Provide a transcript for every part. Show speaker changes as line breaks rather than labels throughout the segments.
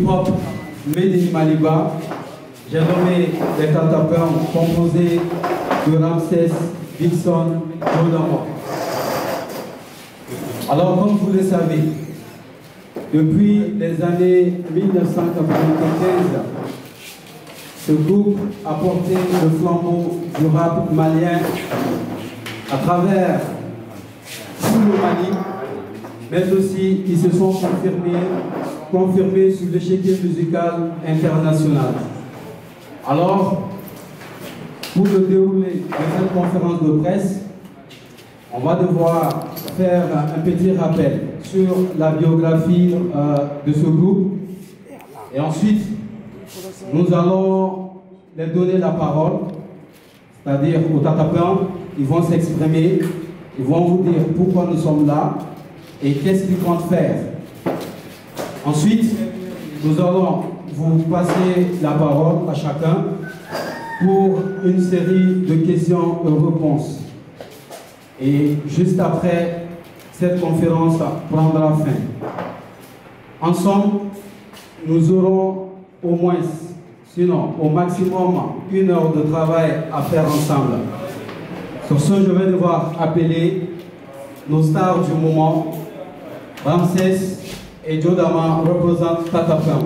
hip-hop Made in Maliba. J'ai nommé les Tatapins composés de Ramsès, Dixon, Joe Dama. Alors, comme vous le savez, depuis les années 1995, ce groupe a porté le flambeau du rap malien à travers tout le Mali, mais aussi ils se sont confirmés sur l'échiquier musical international. Alors, pour le déroulé de cette conférence de presse, on va devoir faire un petit rappel sur la biographie de ce groupe. Et ensuite, nous allons leur donner la parole, c'est-à-dire aux Tatapins. Ils vont s'exprimer, ils vont vous dire pourquoi nous sommes là et qu'est-ce qu'ils comptent faire. Ensuite, nous allons vous passer la parole à chacun pour une série de questions et réponses. Et juste après, cette conférence prendra fin. En somme, nous aurons au moins, sinon au maximum, 1 heure de travail à faire ensemble. Sur ce, je vais devoir appeler nos stars du moment. Ramsès et Joe Dama représentent Tatapin.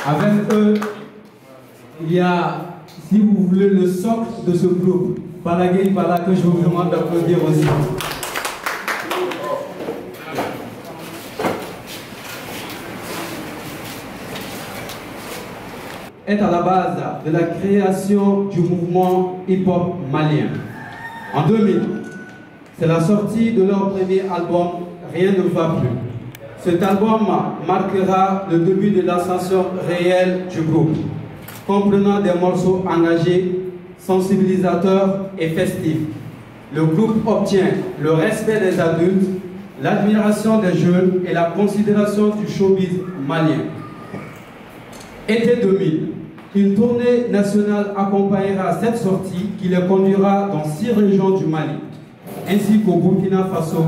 Avec eux, il y a, si vous voulez, le socle de ce groupe. Balagay Bala, que je vous demande d'applaudir aussi. Est à la base de la création du mouvement hip-hop malien. En 2000, c'est la sortie de leur premier album Rien ne va plus. Cet album marquera le début de l'ascension réelle du groupe, comprenant des morceaux engagés, sensibilisateurs et festifs. Le groupe obtient le respect des adultes, l'admiration des jeunes et la considération du showbiz malien. Été 2000, une tournée nationale accompagnera cette sortie qui les conduira dans 6 régions du Mali, ainsi qu'au Burkina Faso.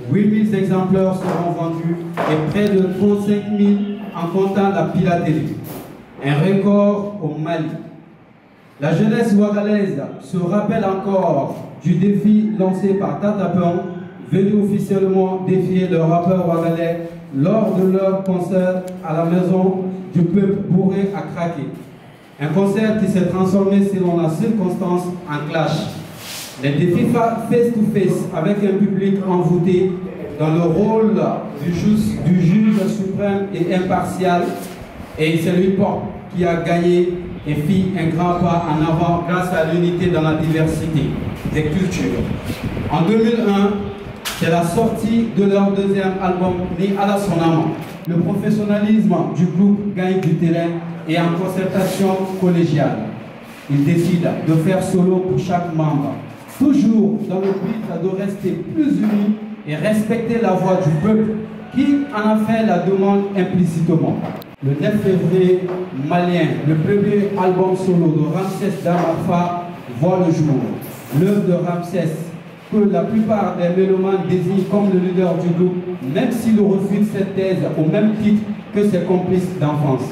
8000 exemplaires seront vendus et près de 35 000 en comptant la piraterie. Un record au Mali. La jeunesse ouagalaise se rappelle encore du défi lancé par Tatapin, venu officiellement défier le rappeur ouagalais lors de leur concert à la maison du peuple bourré à craquer. Un concert qui s'est transformé selon la circonstance en clash. Les défis face-to-face avec un public envoûté dans le rôle du juge suprême et impartial, et c'est l'hip-hop qui a gagné et fit un grand pas en avant grâce à l'unité dans la diversité des cultures. En 2001, c'est la sortie de leur deuxième album Ni Ala Sonama. Le professionnalisme du groupe gagne du terrain et en concertation collégiale. Ils décident de faire solo pour chaque membre, toujours dans le but de rester plus unis et respecter la voix du peuple qui en a fait la demande implicitement. Le 9 février, Malien, le premier album solo de Ramsès Damafa voit le jour. L'œuvre de Ramsès, que la plupart des mélomanes désignent comme le leader du groupe, même s'il refuse cette thèse au même titre que ses complices d'enfance.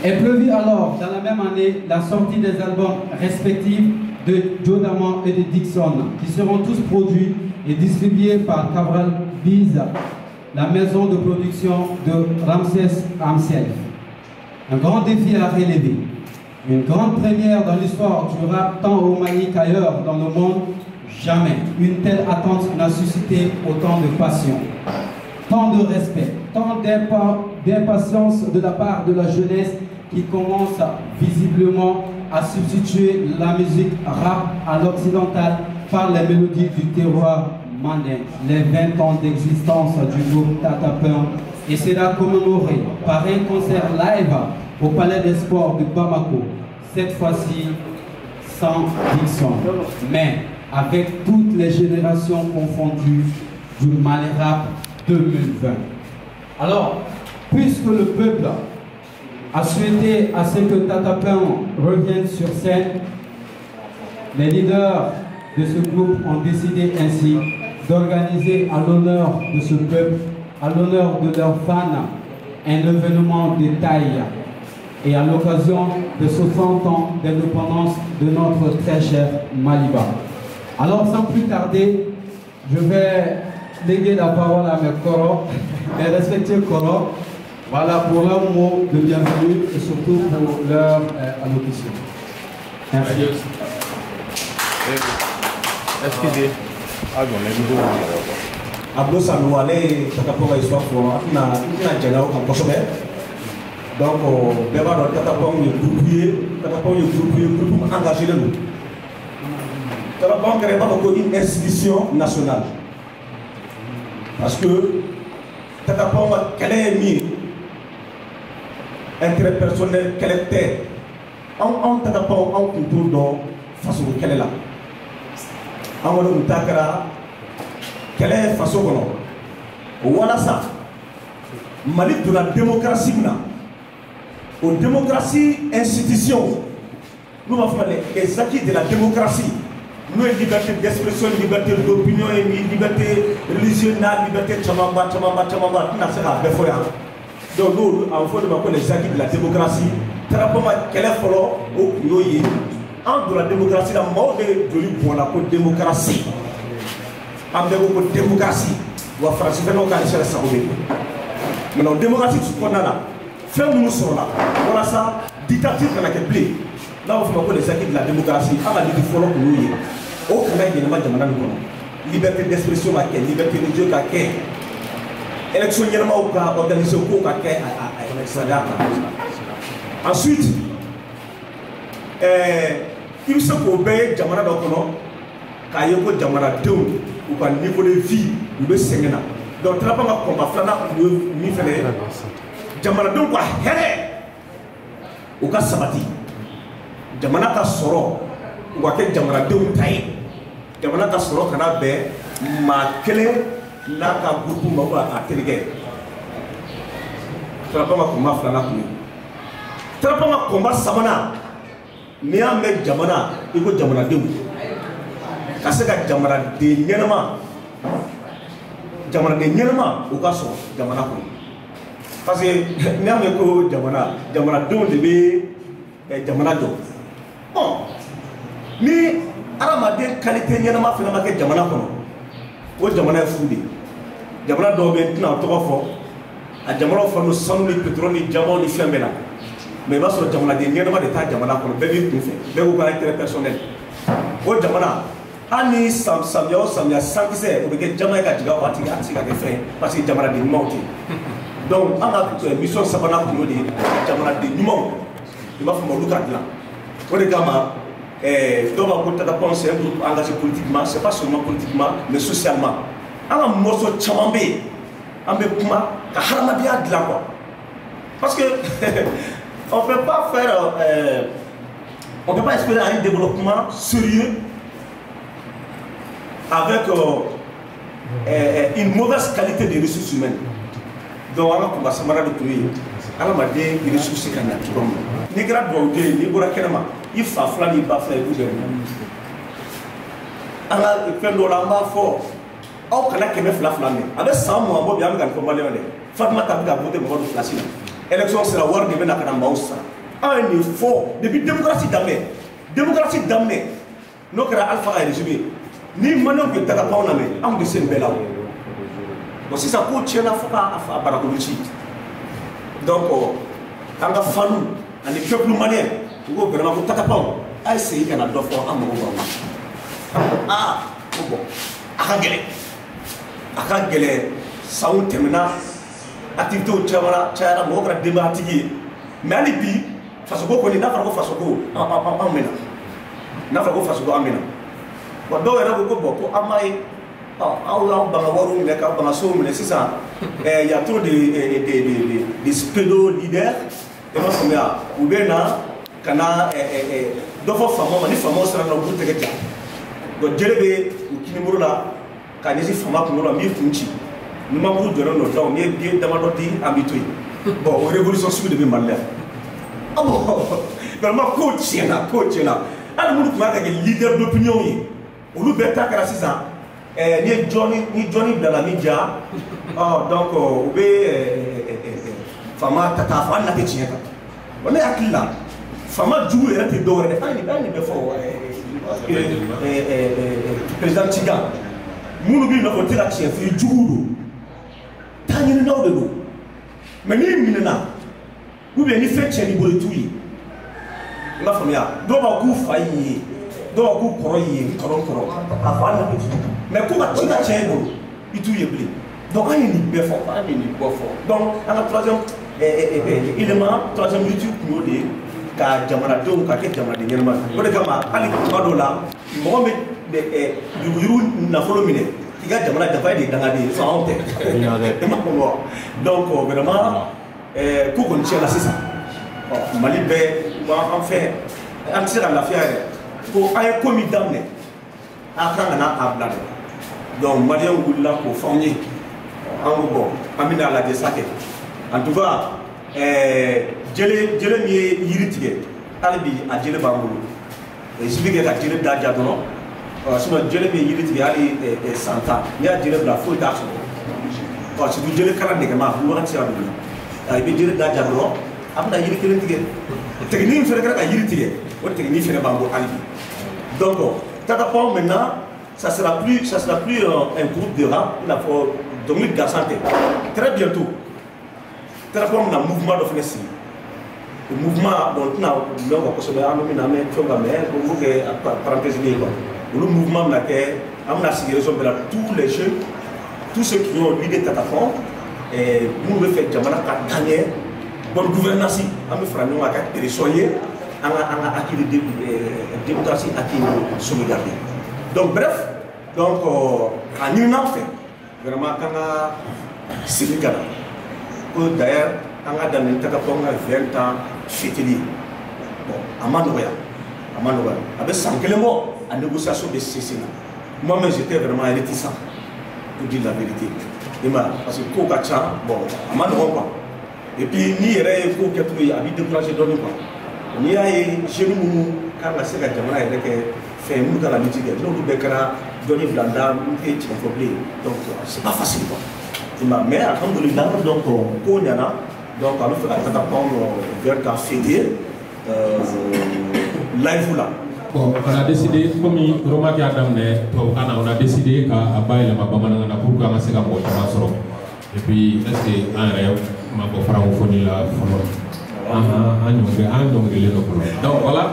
Est prévue alors, dans la même année, la sortie des albums respectifs de Joe Dama et de Dixon, qui seront tous produits et distribués par Cabral Biz, la maison de production de Ramsès himself. Un grand défi à relever, une grande première dans l'histoire du rap tant au Mali qu'ailleurs dans le monde. Jamais une telle attente n'a suscité autant de passion, tant de respect, tant d'impatience de la part de la jeunesse qui commence visiblement à substituer la musique rap à l'occidental par les mélodies du terroir mandin. Les 20 ans d'existence du groupe Tatapin, et sera commémoré par un concert live au Palais des Sports de Bamako, cette fois-ci sans Dixon, mais avec toutes les générations confondues du Mali Rap 2020. Alors, puisque le peuple a souhaité à ce que Tatapin revienne sur scène, les leaders de ce groupe ont décidé ainsi d'organiser à l'honneur de ce peuple à l'honneur de leurs fans un événement de taille et à l'occasion de 60 ans d'indépendance de notre très cher Maliba. Alors sans plus tarder, je vais léguer la parole à mes Koro, mes respectifs Koro, voilà, pour leur mot de bienvenue et surtout pour leur allocution. Merci.
Excusez.
Abdou Sanouale, Tatapong histoire pour na Djanao en Kochobé. Donc, d'abord, Tatapong est groupe engagé de nous. Tatapong n'est pas encore une institution nationale. Parce que Tatapong, quel est mis intérêt personnel, quel était en Tatapong, en contour de façon qu'elle est là. En Takara. Quelle est la façon dont voilà ça Mali de la démocratie aux démocratie institution nous avons fait les acquis de la démocratie nous une liberté d'expression liberté d'opinion liberté religieuse liberté chamamba donc nous avons fait les acquis de la démocratie quelle est en de la démocratie la mort de la démocratie en démocratie, ou en France, il faut que les choses soient mais la démocratie, ce qu'on a là, nous sommes là. Voilà ça, dictature qu'on a plus. Là, on fait les acquis de la démocratie, on a dit qu'il faut que nous au Canada, il y a des gens liberté d'expression, liberté de Dieu, élection, il y a organisé au cours ensuite, il se peut que Jamana Dokono, Kayoko Jamana Doum, ou par niveau de vie, nous le saignons. Donc, tu n'as pas combat flana pour nous faire. Jamana donc quoi, hé, ou qu'à sabati. Jamana ka soro, ou à quel Jamana donc taille. Jamana ka soro kana be, ma kele, n'a qu'à beaucoup m'avoir à téléguer. Tu n'as pas combat flana pour nous. Tu n'as pas combat samana, mais à mettre Jamana, il faut Jamana donc. Parce que Jamana de Nyanama, Jamana de Nyanama, au cas où Jamana. Parce que Nyameko Jamana, Jamana don de Jamana do. Bon, mais Aramade qualité Nyanama finalement que Jamana kono. O Jamana est fou. Jamana do be na to fo. A Jamana fo no sanu ni pétrole ni diamant ni fiamela. Mais va sur Jamana de Nyanama de ta Jamana kono be bi tout fait. Be ko caractère personnel. O Jamana ani samia sankisɛ o bɛ kɛ jama ye ka jigin waati a tɛ se ka kɛ fɛn parce que jamanaden ɲumanw tɛ donc an ka mission sabanan kun y'o de ye jamanaden ɲumanw i b'a fɔ ma olu ka dilan o de kama dɔw b'a ko Tatapong c'est un groupe engagé politiquement c'est pas seulement politiquement mais socialement an ka morceau caman bɛ yen an bɛ kuma ka hadamadenya dilan quoi parce que on peut pas faire on peut pas espérer un développement sérieux avec une mauvaise qualité des ressources humaines. Donc, on va commencer à faire des choses. Les ressources humaines. Les gars doivent dire, les gars il faut faire des choses. On a fait de l'amba fort. On a fait de l'amba. Avec 100 mois, on a fait de l'amba. Fatma Tabga a voté pour le placement. L'élection, c'est la war de Benakana. Un effort. Depuis la démocratie d'amener. Démocratie d'amener. Nous avons Alpha et résumé. Ni maintenant que Tatapong n'a pas de ces belles. Donc si ça coûte, il faut pas faire. Donc, quand on a fait un peuple malien, on a vraiment Tatapong. Ah, c'est qu'il y a d'autres fois à mon moment. Ah, bon. À quel ça ou termina activité au Tchamara, Tchara, Mogra, débattier. Mais à l'épi, face au Boko, il n'a pas de face au Boko en Mena. N'a pas de face au Boko en Mena. Bon, donc, il y a beaucoup de Amaï. Il y a trop de spédo-leaders. Ou bien, quand deux fois fameux, les fameux sont dans le bout de l'État. Donc, je vais vous dire que les femmes qui ont mis Funchi, nous m'avons dit que nous avons bien habitué. Bon, la révolution civile devient malheur. Ah bon, vraiment, coach, là. Alors, nous avons des leaders d'opinion. On nous bête à 6 ans. ni Johnny bila la media donc o be fama tata fa na te tiɲɛ kan o ne hakili la fama jugu yɛrɛ tɛ dɔwɛrɛ dɛ an ni bɛ fɔ président Tiga minnu bɛ nɔfɛ o tɛ ka tiɲɛ f'i jugu don taa ɲininaw de don mais n'i minɛna ou bien ni fɛn tiɲɛni bolo t'u ye i b'a faamuya dɔw b'a k'u fa y'i ye dɔw b'a k'u kɔrɔ y'i ye kɔrɔ a fa na tɛ tiɲɛ mais ko ka ci ka tiɲɛ i bolo i t'u ye bilen donc an ye nin bɛɛ fɔ donc an ka troisième élément troisième minute tun y'o de ye ka jamanadenw ka kɛ jamanaden ɲɛnama o de kama hali tuma dɔw la mɔgɔ bɛ yuruguyurugu nafolo minɛ i ka jamana dafa ye de dangaden ye anw tɛ i ma fɔ donc vraiment ko kɔni tiɲɛna sisan Mali bɛɛ an fɛ an tɛ se ka lafiya yɛrɛ ko an ye ko min daminɛ a kan ka na a bila dɛ donc maliyɛnw wulila k'o fɔ anw ye an ko bɔn an bɛna a lajɛ sa kɛ en tout cas jele min ye yiri tigɛ hali bi a jele b'an bolo i bɛ kɛ ka jele da ja dɔrɔn sinon jele min ye yiri tigɛ hali san tan n'i y'a jele bila foyi t'a sɔrɔ surtout jele kala nɛgɛma wagati sera dugu la i bɛ jele da ja dɔrɔn a bɛna yiri kelen tigɛ tɛgɛnin in fana kɛra ka yiri tigɛ o tɛgɛnin fana b'an bolo hali bi donc Tatapon maintenant ça sera plus un groupe de rap il a faut donc Gassante très bientôt Tatapon na mouvement de finesse le mouvement bon na longo ko sobe ando mina me tonga me ko buke parenthèse ni quoi le mouvement na ke amna sigération de tous les jeunes tous ceux qui ont l'idée Tatapon et nous le fait jamana ka gagner bonne gouvernance am frano ka résoyer anga acquis de démocratie acquis sauvegarder donc bref donc en une an fait vraiment kanga sinikana d'ailleurs anga dans Tatapon 20 ans fêteli bon amanoya avec sans que le mot en négociation de cesser moi-même j'étais vraiment réticent pour dire la vérité parce que Kokacha bon amanoya quoi et puis ni yɛrɛ ko kɛ tugu a b'i décourager dɔɔni quoi n'i y'a ye jeunes minnu kan ka se ka jamana yɛrɛ kɛ fɛn minnu kan ka lutte kɛ n'olu bɛɛ kɛra dɔɔni bila da minnu tɛ tiɲɛ fɔ bilen donc c'est pas facile quoi mais alhamdulillah donc ko ɲana donc an bɛ fɛ ka Tatapon vers ka fêter live là.
Bon, on a décidé, comme Roma qui a damné, on a décidé qu'à Baïlama Bamanana pour qu'on se gagne au et puis, est-ce que un rêve ma francophonie là, donc voilà,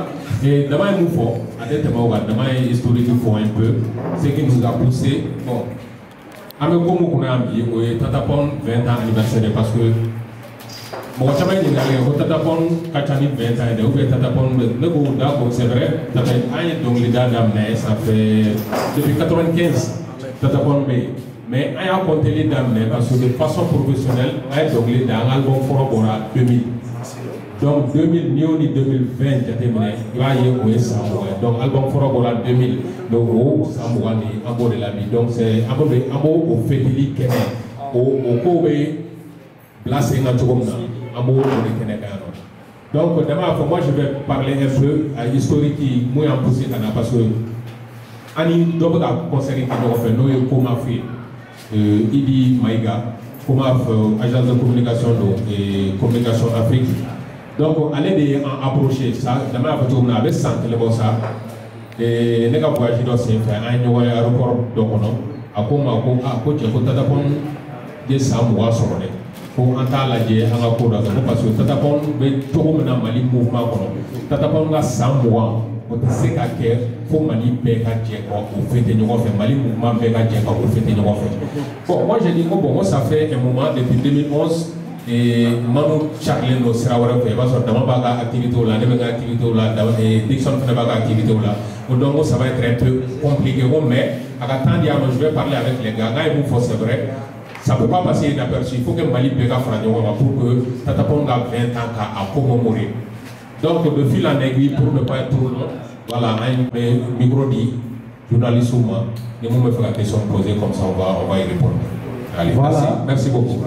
et demain nous faut, à des thèmes, demain historique il faut un peu, ce qui nous a poussé, bon, à me comme on a mis, Tatapon 20 ans anniversaire parce que bon, ça m'a dit que Tatapon 4 ans 20 ans, ou Tatapon, c'est vrai, ça fait un donc les dates d'amener, ça fait depuis 95, Tatapon mais on a compté les dames parce que de façon professionnelle, on a donc les dames, album Foro Bora 2000. Donc 2000, ni 2020, il va y avoir Samoa. Donc album Foro Bora 2000, donc au Samoa, en bas de la vie. Donc c'est un peu au Fétili Kenya, au Kobe, placé dans Tchoukomna, en bas de Kenya. Donc d'abord, moi je vais parler un peu à l'historique qui est moins poussé parce que Ani Doboda conseil qui nous fait, nous y comment faire. Idi Maïga, comme agence de communication et communication Afrique. Donc, allez approcher ça, demain on avait 100 km ça. Et les gars voyagent dans ces faits, un aéroport d'Okono, à côté de Tatapon, des 100 mois sur le pour entendre la guerre en accord parce que Tatapon, tout le monde a Mali mouvement. Tatapon a 100 mois. On sait qu'il faut Mali Beka Djeko au fait de nous faire Mali mouvement Beka Djeko au fait de nous faire. Bon, moi j'ai dit que bon, ça fait un moment depuis 2011 et Manu Charlene sera au fait parce que dans ma activité là, dans ma activité là, dans Dixon fait ma activité là. Donc ça va être un peu compliqué, mais à attendre, je vais parler avec les gars. Là, il faut c'est vrai. Ça ne peut pas passer inaperçu. Il faut que Mali Beka fasse pour que Tatapon a 20 ans à commémorer. Donc, de fil en aiguille, pour ne pas être trop long, voilà, un micro dit, journaliste ou moi, et moi me faire la question posée comme ça, on va y répondre. Allez, voilà. Merci beaucoup.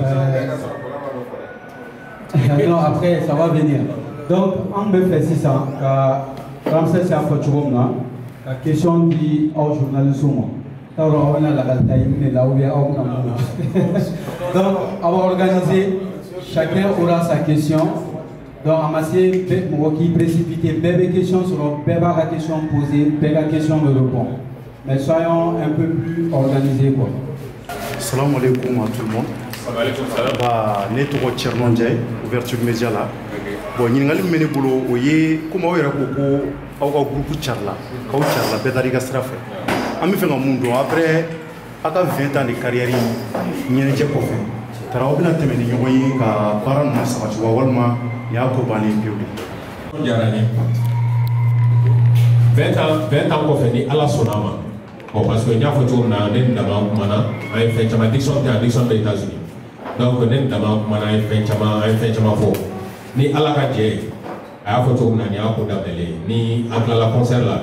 Non, après, ça va venir. Donc, on me fait 600, comme ça, c'est un peu trop long. La question dit au journaliste ou moi. Donc, on va organiser, chacun aura sa question. Donc, amasser, qui précipiter, bébé question sur la question posée, bébé question me répond. Mais soyons un peu plus organisés, quoi.
Salam alaikum à tout le monde. Bah, nettoyé Tchernon Ndiaye, ouverture média là. Bon, nous avons mené boulot, oye, comment on a beaucoup, au groupe Tcherla, au Tcherla, Bédariga Strafé. On a fait un monde après, après 20 ans de carrière, nous avons déjà fait. Tara obina temeni yoyi ka paran na sabati wa walma ya ko bani biudi.
Jarani. 20 ans ko feni ala sonama. Bon, parce que il y a photo na nen dama mana ay fait chama diction des États-Unis. Donc nen dama mana ay fait chama fo. Ni ala ka je ay photo na ni ko dabele ni akla la concert là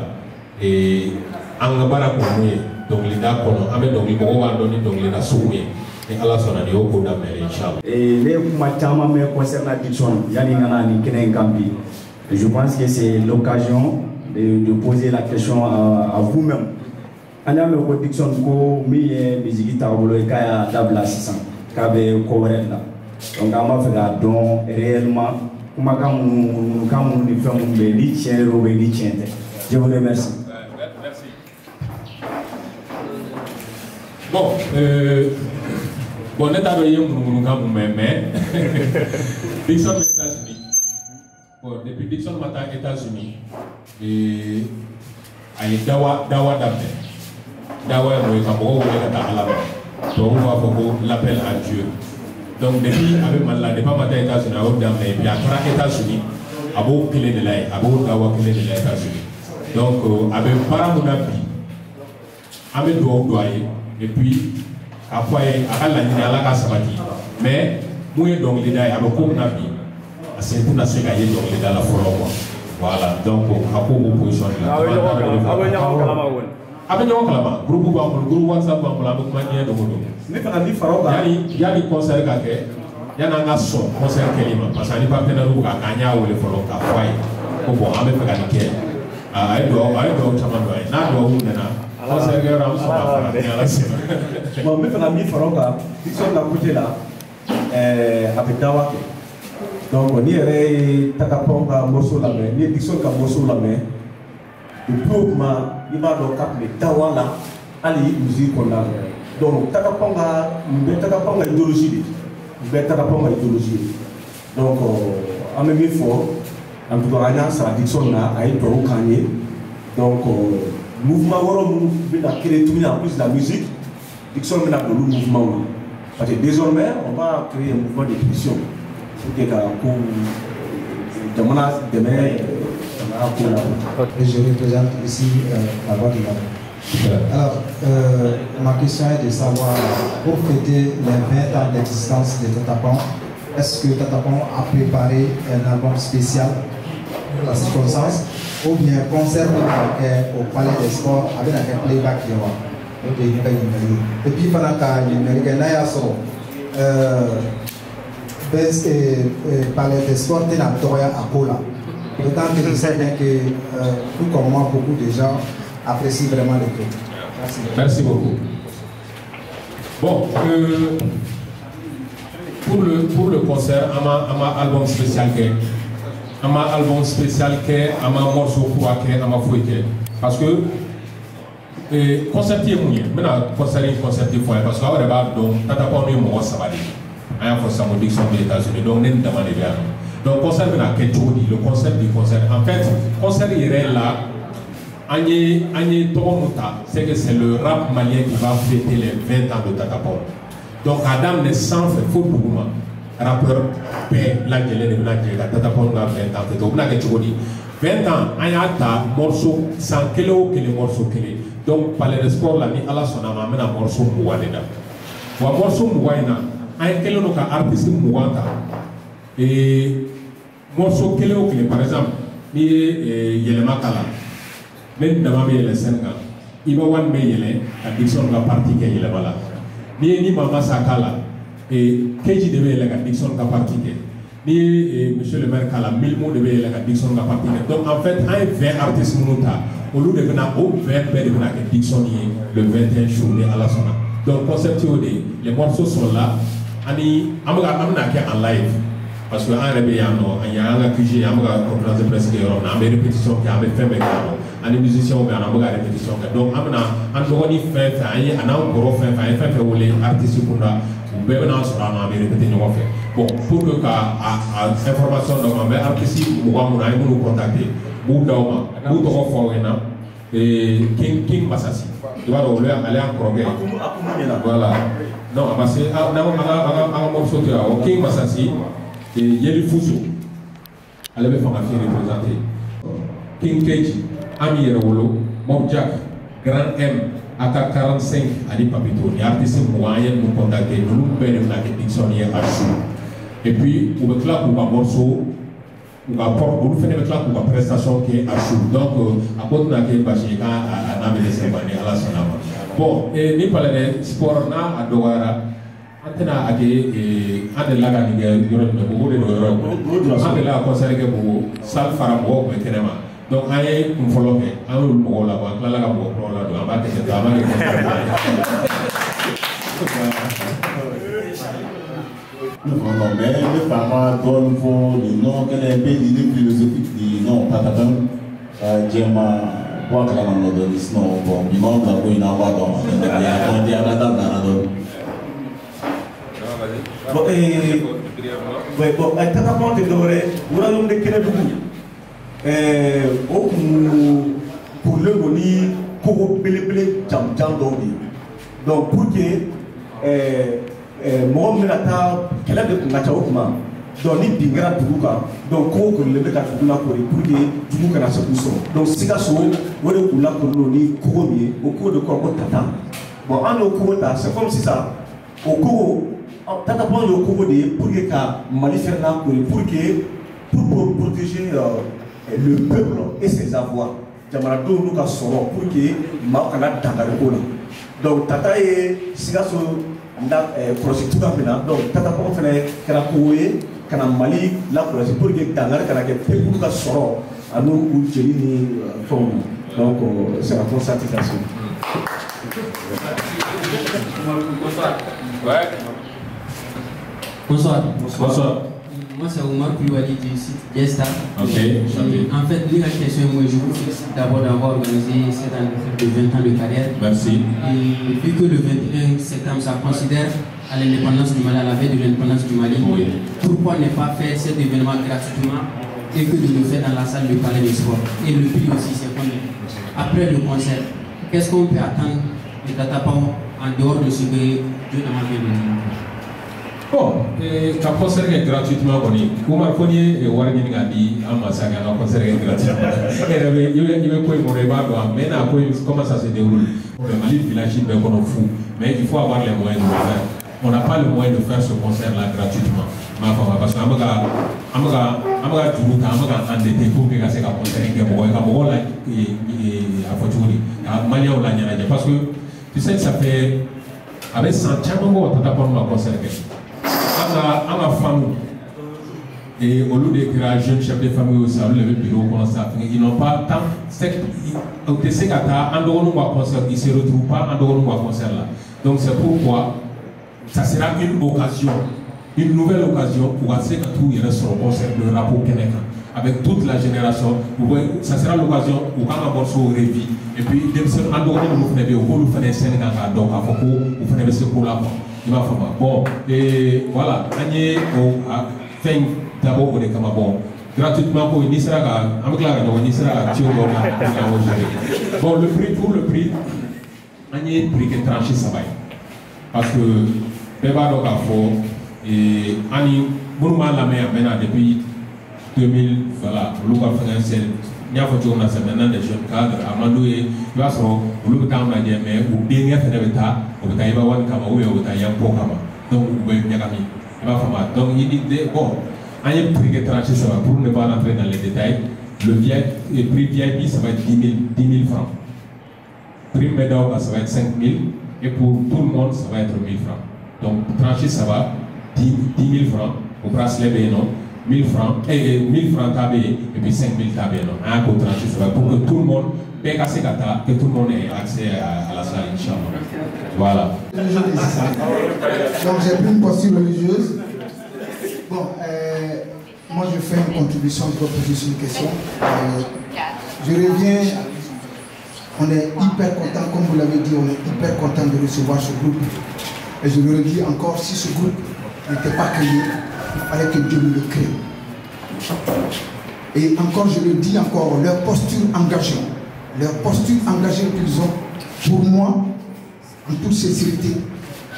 et anga bara ko muye donc lida kono abe donc li ko wa doni donc li na souye et ala sona ni ko dabele inchallah. Et
les kuma chama me concernant diction yani ngana ni kenen kambi. Je pense que c'est l'occasion de poser la question à vous-même. On a une production de musique qui a d'abord 600 qui a couvert là. Donc on va faire don réellement comment nous faisons des liens ou des liens. Je vous remercie.
Merci. Bon, bon, on est arrivé mais Dixon aux États-Unis. Bon, depuis Dixon matin aux États-Unis et à Dawa d'Abdel. Dawa est donc on va l'appel à Dieu. Donc depuis avec Malala, depuis matin aux États-Unis, et puis après les États-Unis, à beau clé de l'air, à beau Dawa clé de les États-Unis. Donc avec Paramunabi, avec Douaye, et puis après à la ligne à la Kasabati. Mais moi donc les daïs avec Konabi, c'est pour la sécurité donc les daïs la forêt. Voilà, donc à quoi vous positionnez là? Avec nous kalama groupe WhatsApp bambola avec manière de modo.
Ne kana di faroga.
Yani concert kake. Yana nga son concert kelima parce que ni partenaire ou ka kanya ou le folo ka fay. Ko bon ame fe ka ke. Ay do chama do ay. Na do nena. Concert ga ram so ba fa la se.
Bon me kana di faroga. Dixon la côté là avec Dawa. Donc ni ere takaponga morceau la main, ni Dixon ka morceau la main. Le purement il va donc appeler Dawala Ali musique qu'on a. Donc Takapanga idéologie. Donc en même temps, en tout cas, ça Dixon a été au Kanye. Donc mouvement Woro a créé tout en plus la musique. Dixon a le mouvement. Parce que désormais, on va créer un mouvement de pétition.
Et je représente ici la voix du Maroc. Alors, ma question est de savoir, pour fêter les 20 ans d'existence de Tatapon, est-ce que Tatapon a préparé un album spécial pour la circonstance ou bien concert au Palais des Sports avec un playback de voix? Et puis, pendant que Palais des Sports, il y a à Kola. D'autant que je sais bien que, tout comme moi, beaucoup de gens apprécient vraiment le truc.
Merci beaucoup. Bon, pour le concert, un album spécial un morceau pour un fouet. Parce que concert est mouillé. Maintenant, concert parce que là, donc, t'as pas mis mon sabadi. Il y a un diction des États-Unis, donc, n'est pas demandé bien. Donc, concert, le concept du concert. En fait, le concert est là. C'est que c'est le rap malien qui va fêter les 20 ans de Tatapon. Donc, Adam ne s'en fait faux pour moi. Rappeur, paix, la gueule de la gueule, Tatapon a 20 ans. Donc, on a 20 ans, il y a un morceau, 100 kilos que les morceaux clés. Donc, par le sport, la vie, Allah s'en a amené un morceau mouadena. Ou un morceau mouadena, il y a un kilo artiste mouadena. Et morceau clé, par exemple, il y a le Makala. Même dans les Sénégal, il va voir les addiction de la partie qui est là. Ni maman Sakala et Keji devait la addiction de la partie. Ni monsieur le maire Kala, 1000 mots devait la addiction de la partie. Donc en fait, un 20 artistes monta, au lieu de venir au 20 de venir Dixon le 21 journée à la sona. Donc concept les morceaux sont là. Ani amga amna ke en live parce que en rebeyano il y a un QG amga conférence de presse qui on a des répétitions qui avait fait mais ani musicien mais on a répétition donc amna an dogoni fait ay ana gros fait wole artiste kunda be na so na be répéter no fait bon pour que information donc mais artiste mo wa mo na mo contacter bu dawma bu to ko fowena et King Masasi tu vois le aller en progrès voilà non parce que un morceau de King Masasi et Yeli Fuso elle avait fait représenter King Keji Ami Yerolo Mob Jack Grand M AK45 Ali Papito les artistes moyens nous contacter nous nous la dictionnaire à jour et puis on me claque pour un morceau on fait des claques pour une prestation qui est à jour donc à côté de la Bachika à Namé de Sébane à la Sonama. Bon, et ni parler de sport na à Douala, antena à des lagas de Europe, beaucoup de Europe, ande la concert que vous sal faramo mais tenema. Donc aye un follow me, un mot là-bas, la laga mot là, on va te
non, mais les femmes donnent le nom qu'elle a payé l'idée philosophique du nom Patapam, Djema, quoi que la maman donne, sinon, bon, du monde, la couille n'a pas d'homme, il y a un diable dans la donne.
Bon, Patapam, tu devrais, vous allez me dire pour le boni, pour le jam donc, pour que mɔgɔ min bɛna taa kɛlɛ de kun ka ca o kuma donc ni bin kɛra dugu kan donc kogo kɔni bɛ ka dugu lakori pour que dugu kana se k'u sɔrɔ donc Sikaso o de kun lakori l'o ni kogo min ye o kogo de kɔrɔ ko Tata bon an y'o kogo ta c'est comme sisan o kogo Tata Pɔn y'o kogo de ye pour que ka Mali fɛnɛ lakori pour protéger le peuple et ses avoirs jamanadenw n'u ka sɔrɔ pour que maaw kana dankari ko la donc Tata ye Sikaso kɔlɔsi cogoya min na donc Tata Pɔn fana kɛra kogo ye ka na Mali lakɔlɔsi pour que dankari kana kɛ peuple ka sɔrɔ ani u jeli ni fɛnw na donc c'est la constatation.
Bonsoir.
Bonsoir.
Moi c'est Omar Koulibaly du site Diesta.
Ok.
En fait, la question, moi je vous félicite d'abord d'avoir organisé cette anniversaire de 20 ans de carrière.
Merci.
Et vu que le 21 septembre, ça considère à l'indépendance du Mali, à la veille de l'indépendance du Mali,
oui.
Pourquoi ne pas faire cet événement gratuitement et que de le faire dans la salle du Palais des Sports? Et le prix aussi, c'est combien? Après le concert, qu'est-ce qu'on peut attendre de Tata Pɔn en dehors de ce que Dieu n'a pas fait?
Bon, ka concert gratuitement kɔni Umar ko ni ye wari ɲini ka di an ma sa ka concert gratuitement e yɛrɛ bɛ i bɛ ko in kɔnɔ i b'a dɔn mais n'a ko comment ça se déroule le Mali village bɛɛ kɔnɔ fou mais il faut avoir les moyens de le faire on n'a pas le moyen de faire ce concert là gratuitement m'a faamu parce que an bɛ ka juru ta an bɛ ka endetté pour que ka se ka concert kɛ mɔgɔ ye ka mɔgɔw la a fɔ cogo di ka maliyɛnw la ɲɛnajɛ parce que tu sais que ça fait a bɛ san caman bɔ Tata Pɔn ma concert kɛ. À ma femme et au lieu de créer un jeune chef de famille au salon, le bureau commence à finir. Ils n'ont pas tant. C'est que ils ne se retrouvent pas en dehors de concert là. Donc c'est pourquoi ça sera une occasion, une nouvelle occasion pour essayer que tout il reste sur le concert de rapport Keneka. Avec toute la génération, ça sera l'occasion où quand un morceau revit. Et puis, en dehors de nous, vous faites des scènes donc à Foko, vous faites des secours là-bas. Bon, et voilà, on a fait d'abord au décama bon. Gratuitement, pour une Israël, bon, le prix, pour le prix, on a un prix qui est tranché, ça va. Parce que, Beba Dokafo, et Annie, Bourma la mer, maintenant, depuis 2000, voilà, le Louga Financier. Il y a maintenant des jeunes cadres, Amandou et Vasson, ou le temps mais ou bien Feneveta, ou Taïwan Kama, ou Taïwan Pokama. Donc, vous pouvez bien ami. Donc, il dit, bon, un prix qui est tranché, ça va pour ne pas rentrer dans les détails. Le prix VIP, ça va être 10 000 francs. Prix Médor, ça va être 5 000. Et pour tout le monde, ça va être 1 000 francs. Donc, tranché, ça va 10 000 francs. Au bracelet, non. 1000 francs, 1000 francs tabé et puis 5000 tabé. Un contrat, pour que tout le monde, que tout le monde ait accès à la salle, Inch'Allah. Voilà.
Donc j'ai pris une posture religieuse. Bon, moi je fais une contribution, je dois poser une question. Je reviens, on est hyper content, comme vous l'avez dit, on est hyper content de recevoir ce groupe. Et je le redis encore, si ce groupe n'était pas créé, il fallait que Dieu nous le crée. Et encore, je le dis encore, leur posture engagée qu'ils ont, pour moi, en toute sincérité,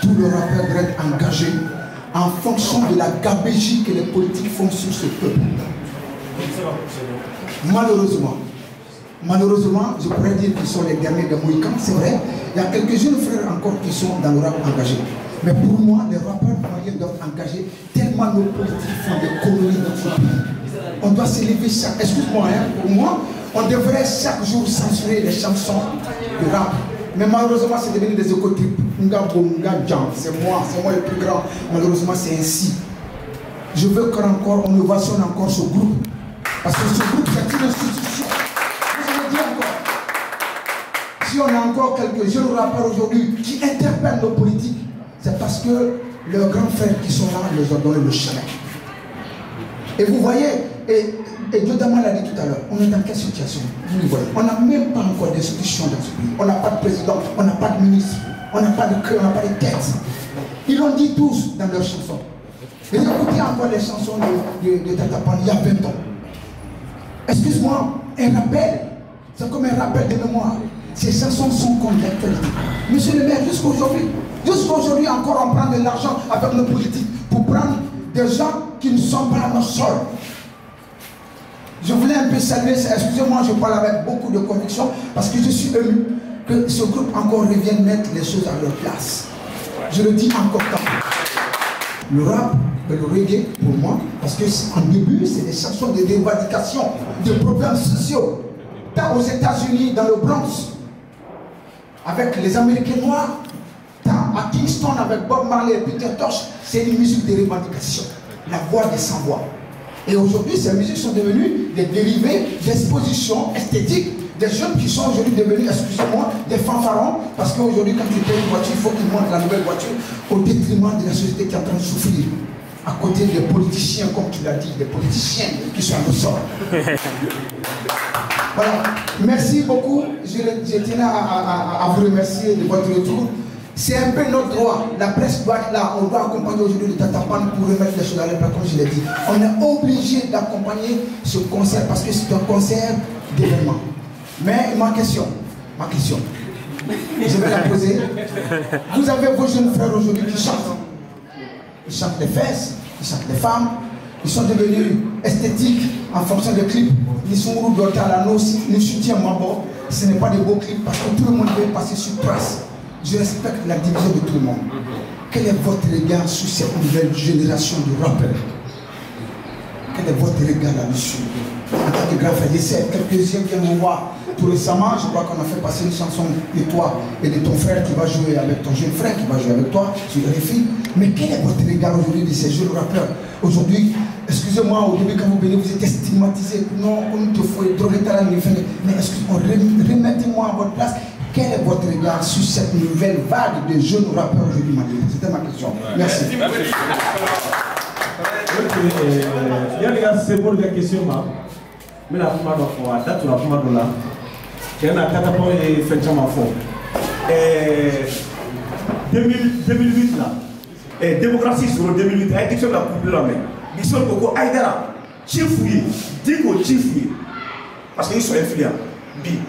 tout le rappeur doit être engagé en fonction de la gabégie que les politiques font sur ce peuple. Malheureusement, je pourrais dire qu'ils sont les derniers des Mohicans, c'est vrai. Il y a quelques jeunes frères encore qui sont dans le rap engagé. Mais pour moi, les rappeurs moyens doivent engager tellement nos politiques font des conneries dans ce pays. On doit s'élever chaque... Excuse-moi, hein, pour moi, on devrait chaque jour censurer les chansons de rap. Mais malheureusement, c'est devenu des écotypes. C'est moi le plus grand. Malheureusement, c'est ainsi. Je veux qu'on ovationne encore ce groupe. Parce que ce groupe, c'est une institution. Je le dis encore. Si on a encore quelques jeunes rappeurs aujourd'hui qui interpellent nos politiques, c'est parce que leurs grands frères qui sont là leur ont donné le chemin. Et vous voyez, et Diodama l'a dit tout à l'heure, on est dans quelle situation? Vous voyez, on n'a même pas encore d'institution dans ce pays. On n'a pas de président, on n'a pas de ministre, on n'a pas de cœur, on n'a pas de tête. Ils l'ont dit tous dans leurs chansons. Et écoutez encore les chansons de Tata Pan il y a 20 ans. Excuse-moi, un rappel, c'est comme un rappel de mémoire. Ces chansons sont comme l'actualité. Monsieur le maire, jusqu'aujourd'hui encore, on prend de l'argent avec nos politiques pour prendre des gens qui ne sont pas à nos sols. Je voulais un peu saluer ça. Excusez-moi, je parle avec beaucoup de conviction parce que je suis ému que ce groupe encore revienne mettre les choses à leur place. Je le dis encore tant. Le rap et le reggae, pour moi, parce qu'en début, c'est des chansons de revendication, de problèmes sociaux. Tant aux États-Unis, dans le Bronx, avec les Américains noirs, tant à Kingston avec Bob Marley et Peter Tosh, c'est une musique de revendication, la voix des sans-voix. Et aujourd'hui, ces musiques sont devenues des dérivés d'expositions esthétiques, des jeunes qui sont aujourd'hui devenus, excusez-moi, des fanfarons, parce qu'aujourd'hui, quand tu payes une voiture, il faut qu'ils montrent la nouvelle voiture au détriment de la société qui est en train de souffrir. À côté des politiciens, comme tu l'as dit, des politiciens qui sont à nos sorts. Voilà, merci beaucoup. Je tenais à vous remercier de votre retour. C'est un peu notre droit. La presse doit être là. On doit accompagner aujourd'hui le Tata Pan pour remettre les choses à la place, comme je l'ai dit. On est obligé d'accompagner ce concert parce que c'est un concert d'événement. Mais ma question, je vais la poser. Vous avez vos jeunes frères aujourd'hui qui chantent. Ils chantent les fesses, ils chantent les femmes. Ils sont devenus esthétiques en fonction des clips. Ils sont nous soutiennent Mabo. Ce n'est pas des beaux clips parce que tout le monde veut passer sur place. Je respecte la division de tout le monde. Quel est votre regard sur cette nouvelle génération de rappeurs? Quel est votre regard là-dessus? En tant que grand frère, quelques-uns viennent me voir tout récemment. Je crois qu'on a fait passer une chanson de toi et de ton frère qui va jouer avec ton jeune frère qui va jouer avec toi sur RFI. Mais quel est votre regard aujourd'hui de ces jeunes rappeurs? Aujourd'hui, excusez-moi, au début quand vous venez, vous étiez stigmatisé. Non, on te faut droguer ta langue. Mais excusez-moi, remettez-moi à votre place. Quel est votre regard sur cette nouvelle vague de jeunes rappeurs aujourd'hui? C'était ma question. Merci.
C'est pour la question. Mais la femme doit faire, date la femme doit là. Il y a un catapult et fait un fond. 2008 là. Démocratie sur le 2008, élection de la coupe de la main. Ils sont beaucoup Aïdara, Chifouye, Digo Chifouye. Parce qu'ils sont influents. Bi.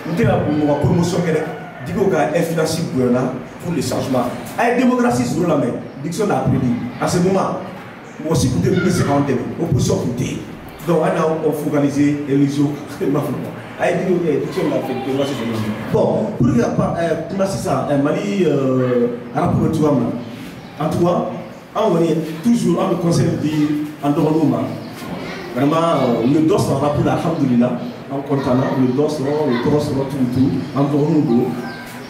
Nous avons la promotion Digo a influencé pour le changement. La démocratie sur la main. Diction l'a appris. À ce moment, moi aussi, vous devez me rendre opposition pour dire. Donc, on a focalisé les réseaux. Bon, pour ça, Mali, rapport tu vois, en tout cas, on est toujours en conseil de Andoroma. Vraiment, le dos en rapport à Alhamdulillah, en content, le dos, le tout, en Andoroma.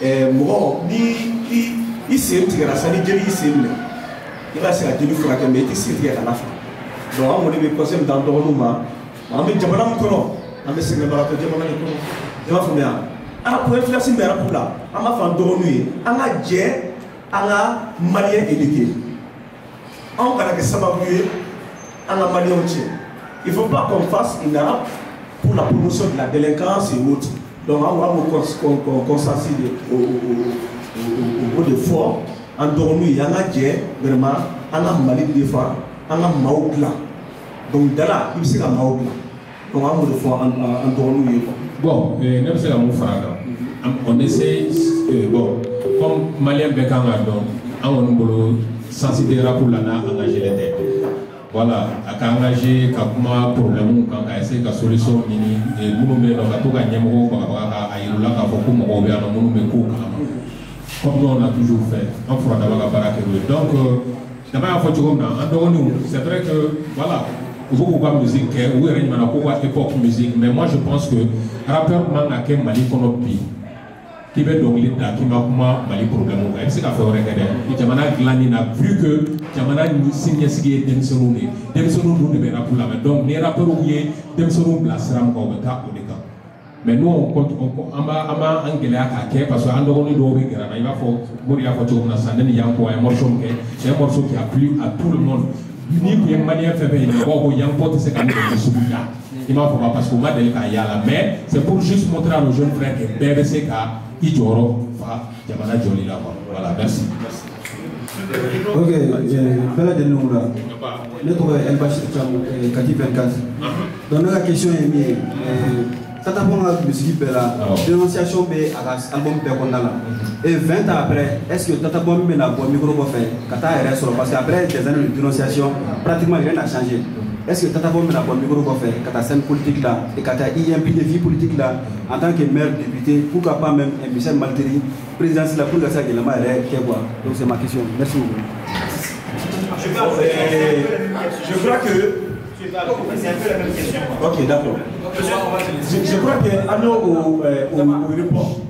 Et moi, il s'est tiré à sa ligne, il va se la tenir pour la caméra, il s'est tiré à la fin. Donc, on est conseil dans le monde. On est déjà là, on est c'est le barato, on va faire ala pour influencer mais pour là on va faire dormir on a jet on a malien éduqué on va que ça va mieux on a malien entier il faut pas qu'on fasse une arabe pour la promotion de la délinquance et autres. Donc on va constater au bout de fort en dormir on a jet vraiment on a malien des fois on a maoukla donc de là il sera maoukla donc on va fort en dormir.
Bon, même si on essaie, bon, comme Malien Bekanga, on sensibiliser pour engager les têtes. Voilà, à engager, à problème, à essayer de solution, et nous comme nous on a toujours fait, on fera d'abord la donc, d'abord, c'est vrai que, voilà. Beaucoup de musique, ou époque musique, mais moi je pense que rappeur manque Mali Konopi, qui veut donc l'État, qui m'a Mali problème, c'est qu'à faire et Jamana Glani n'a vu que Jamana signe signé Demsonou, Demsonou nous devait pour la main. Donc, les rappeurs ou les Demsonou Blasram Kobeta ou les cas. Mais nous on compte, on va engueuler à Kake parce qu'on doit nous il va faut mourir à Foto, on a sandé, il y a un morceau c'est un morceau qui a plu à tout le monde. Ni pour Malien fait il y a un pote c'est quand même il m'a pas parce qu'on m'a dit qu'il y a là mais c'est pour juste montrer à nos jeunes frères que BBC a Ijoro fa Jamana Joli là voilà merci.
Ok, belle de nous là. Notre El Bachir Kati 24. Donc la question est mise. Tata Bonga musique là, dénonciation be album be kondala. Et 20 ans après, est-ce que Tata Bonga mena bon micro pour faire Kata reste solo parce qu'après des années de dénonciation, pratiquement rien n'a changé. Est-ce que Tata Bonga mena bon micro pour faire Kata scène politique là et Kata IMP de vie politique là en tant que maire député, pourquoi pas même Michel Malteri, président de la pour que ça que la maire quoi. Donc c'est ma question. Merci beaucoup.
Je crois que c'est un peu la même question. Ok, d'accord. Je crois que Anno au report.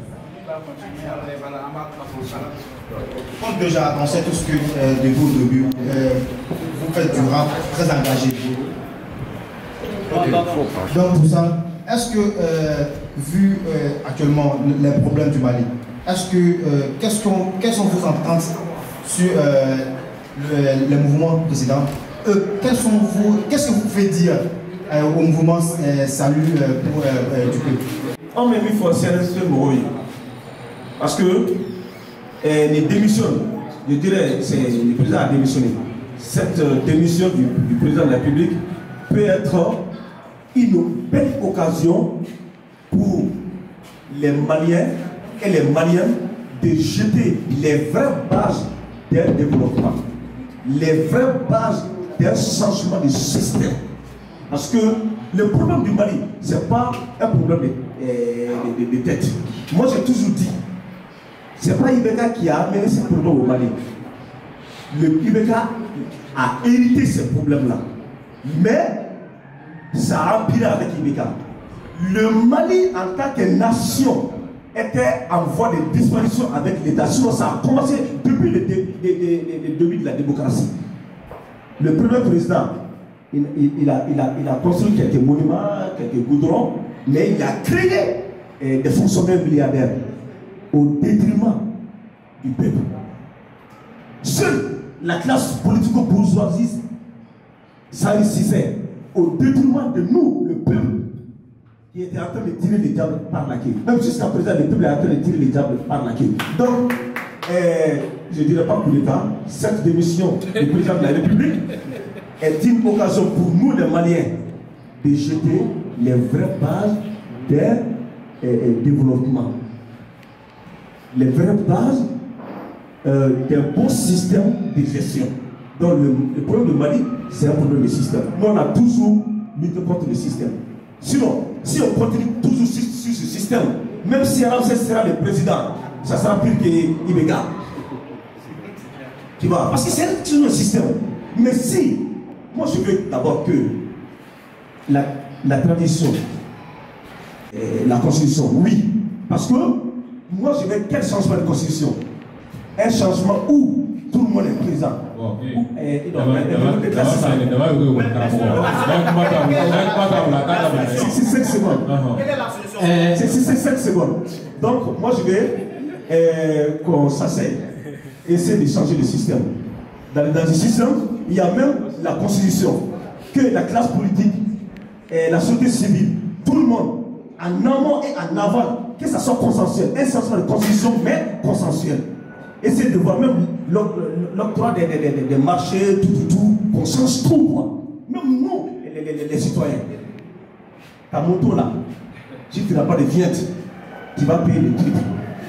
Comme déjà on sait tous que de vous au début, vous faites du rap très engagé. Okay. Donc pour ça, est-ce que vu actuellement les problèmes du Mali, est-ce que quelles sont vos ententes sur les mouvements précédents? Qu'est-ce que vous pouvez dire au mouvement Salut pour du peuple?
On m'a mis forcer à ce mot parce que les démissions, je dirais, c'est le président a démissionné. Cette démission du président de la République peut être une belle occasion pour les Maliens et les Maliennes de jeter les vraies bases d'un développement, les vraies bases d'un changement de système. Parce que le problème du Mali, ce n'est pas un problème de tête. Moi, j'ai toujours dit, ce n'est pas Ibeka qui a amené ce problème au Mali. Le Ibeka a hérité ce problème-là. Mais ça a empiré avec Ibeka. Le Mali, en tant que nation, était en voie de disparition avec l'État. Sinon, ça a commencé depuis le début de la démocratie. Le premier président, il a construit quelques monuments, quelques goudrons, mais il a créé des fonctionnaires milliardaires au détriment du peuple. Seule la classe politico-bourgeoisie s'enrichissait au détriment de nous, le peuple, qui était en train de tirer les diables par la queue. Même jusqu'à présent, le peuple est en train de tirer les diables par la queue. Donc, je ne dirais pas pour l'État, cette démission du président de la République est une occasion pour nous, les Maliens, de jeter les vraies bases d'un développement. Les vraies bases d'un bon système de gestion. Donc le problème du Mali, c'est un problème de système. Nous, on a toujours lutté contre le système. Sinon, si on continue toujours sur ce système, même si Ramsès sera le président, ça sera pire qu'Ibeka. Tu vois, parce que c'est un système. Mais si, moi je veux d'abord que la tradition, la constitution, oui. Parce que moi je veux quel changement de constitution? Un changement où tout le monde est présent. C'est 5 secondes. C'est 5 secondes. Donc, moi, je vais qu'on s'asseye et essayer de changer le système. Dans le système, il y a même la constitution que la classe politique et la société civile, tout le monde, en amont et en aval, que ça soit consensuel, un changement de constitution, mais consensuel. Essayer de voir même l'octroi des marchés, tout, qu'on change tout, quoi. Même nous, les citoyens. À mon tour là, si tu n'as pas de viette, tu vas payer le triple.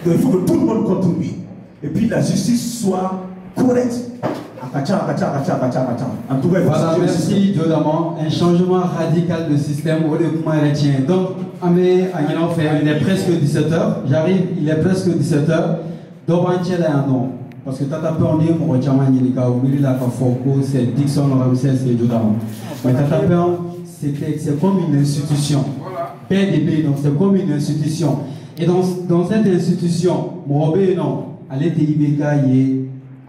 Donc il faut que tout le monde contribue. Et puis la justice soit correcte. En tout cas,
voilà, merci Diodaman. Un changement radical de système au lieu de comment il retient. Donc, il est presque 17h. J'arrive, il est presque 17h. Donc, parce que Tata Peur n'est pas c'est Dixon Ramsès et Diodaman. Mais Tata Peur, c'est comme une institution. PDB, donc c'est comme une institution. Et dans cette institution, Morobé, non, elle était Ibeka,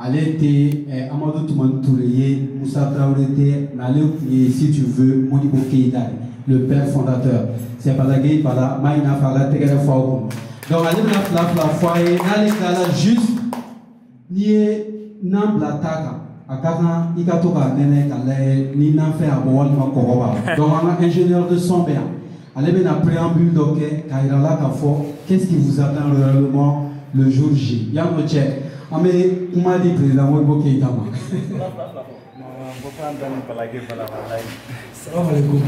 elle était Amadou Touman Touré, Moussa Traoré, si tu veux, Modibo Keïta, le père fondateur. C'est pas la gueule, pas la Maïna Fala, Tegere Fawou. Donc, elle est la foyer, elle est juste, nié, Nambla Taka. Akana, Ikatoka, Nene, ni Nanfé, Aboual, Makoroba. Donc, on a ingénieur de son bien. Allez bien un préambule donc Kairala Kafo, qu'est-ce qui vous attend réellement le jour J? Yann Rocher, mais on m'a dit président Modibo Keïta.
Salam alaikum.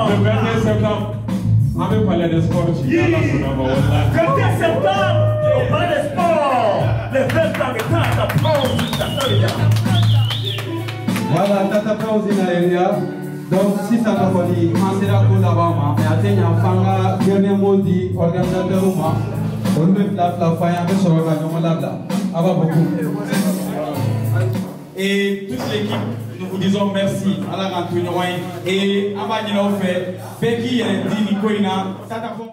Le 21 septembre, on veut parler de sport. Le
21 septembre, on parle de sport. Les 20 ans de Tata Pause.
Voilà, Tata Pause in area. Donc, si ça va pas dire, on sera pour là-bas, mais atteignons Fanga, dernier mot dit, organisateur ou moi, on veut la faille avec son organisation là-bas. Avant beaucoup. Et toute l'équipe, nous vous disons merci à la rentrée. Et avant de nous faire, Becky et Dini Koina, Tata Pause.